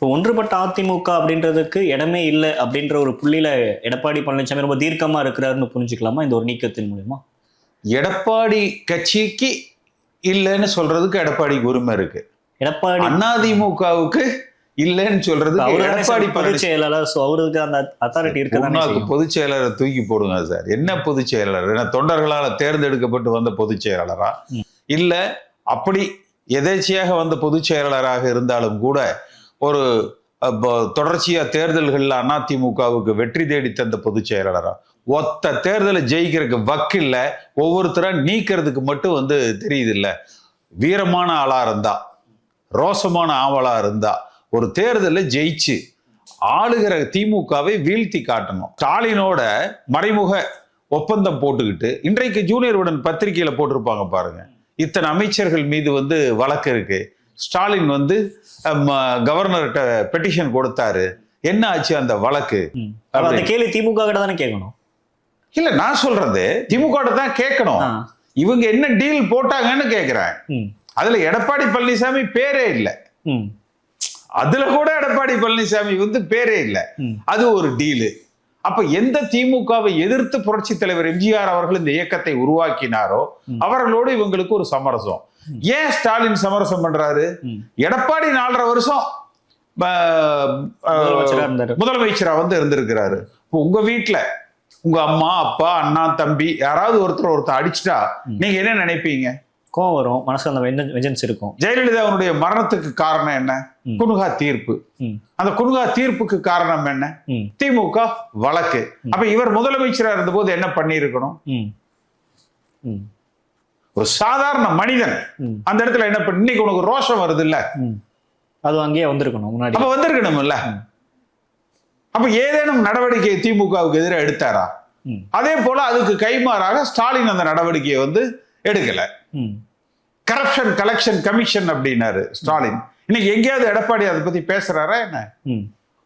இப்போ ஒன்றுபட்ட அதிமுக அப்படின்றதுக்கு இடமே இல்லை அப்படின்ற ஒரு புள்ளியில எடப்பாடி பழனிசாமி ரொம்ப தீர்க்கமா இருக்கிறாருன்னு புரிஞ்சுக்கலாமா இந்த ஒரு நீக்கத்தின் மூலமா? எடப்பாடி கட்சிக்கு இல்லைன்னு சொல்றதுக்கு எடப்பாடிக்கு உரிமை இருக்கு. எடப்பாடி அதிமுகவுக்கு இல்லைன்னு சொல்றதுக்கு எடப்பாடி பொதுச் செயலாளர், அவருக்கு அந்த அத்தாரிட்டி இருக்கு. பொதுச் செயலரை தூக்கி போடுங்க சார். என்ன பொதுச் செயலாளர்? என்ன தொண்டர்களால் தேர்ந்தெடுக்கப்பட்டு வந்த பொதுச் செயலாளரா? இல்ல அப்படி எதேச்சியாக வந்த பொதுச் செயலாளராக இருந்தாலும் கூட ஒரு தொடர்ச்சியா தேர்தல்கள்ல அதிமுகவுக்கு வெற்றி தேடி தந்த பொதுச் செயலாளரா? ஒத்த தேர்தலை ஜெயிக்கிறதுக்கு வக்கில்ல, ஒவ்வொருத்தரா நீக்கிறதுக்கு மட்டும் தெரியுது இல்ல. வீரமான ஆளா இருந்தா, ரோசமான ஆவலா இருந்தா ஒரு தேர்தலை ஜெயிச்சு ஆளுகிற திமுகவை வீழ்த்தி காட்டணும். ஸ்டாலினோட மறைமுக ஒப்பந்தம் போட்டுக்கிட்டு இன்றைக்கு ஜூனியர் உடன் பத்திரிகையில போட்டிருப்பாங்க பாருங்க, இத்தனை அமைச்சர்கள் மீது வழக்கு இருக்கு, ஸ்டாலின் கவர்னர்கிட்ட பெட்டிஷன் கொடுத்தாரு, என்ன ஆச்சு அந்த வழக்கு? அந்த கேள்வி திமுக கிட்ட தானே கேட்கணும். இல்ல நான் சொல்றது திமுக தான் கேட்கணும். இவங்க என்ன டீல் போட்டாங்கன்னு கேக்குறேன். அதுல எடப்பாடி பழனிசாமி பேரே இல்ல. அதுல கூட எடப்பாடி பழனிசாமி பேரே இல்ல. அது ஒரு டீலு. அப்ப எந்த திமுகவை எதிர்த்து புரட்சி தலைவர் எம்ஜிஆர் அவர்கள் இந்த இயக்கத்தை உருவாக்கினாரோ அவர்களோடு இவங்களுக்கு ஒரு சமரசம். ஏன் ஸ்டாலின் சமரசம் பண்றாரு? எடப்பாடி 4.5 வருஷம் முதலமைச்சரா இருந்திருக்கிறாரு. உங்க வீட்டுல உங்க அம்மா அப்பா அண்ணா தம்பி யாராவது ஒருத்தர் அடிச்சுட்டா நீங்க என்ன நினைப்பீங்க? கோவம் வரும், மனசுல அந்த வெஞ்சன்ஸ் இருக்கும். ஜெயலலிதாவுடைய மரணத்துக்கு காரணம் என்ன? குனுகா தீர்ப்பு. அந்த குனுகா தீர்ப்புக்கு காரணம் என்ன? திமுக வழக்கு. அப்ப இவர் முதலமைச்சரா இருந்த போது என்ன பண்ணி இருக்கணும்? ஒரு சாதாரண மனிதன் அந்த இடத்துல என்ன பண்ண, இன்னைக்கு உனக்கு ரோஷம் வருது இல்ல, அது அங்கேயே வந்திருக்கணும், முன்னாடி அப்ப வந்திருக்கணும் இல்ல. அப்ப ஏதேனும் நடவடிக்கை திமுகவுக்கு எதிராக எடுத்தாரா? அதே போல அதுக்கு கைமாறாக ஸ்டாலின் அந்த நடவடிக்கையை எடுக்கல. கரப்ஷன் கலெக்ஷன் கமிஷன் அப்படின்னாரு ஸ்டாலின். இன்னைக்கு எங்கேயாவது எடப்பாடி அதை பத்தி பேசுறாரா என்ன?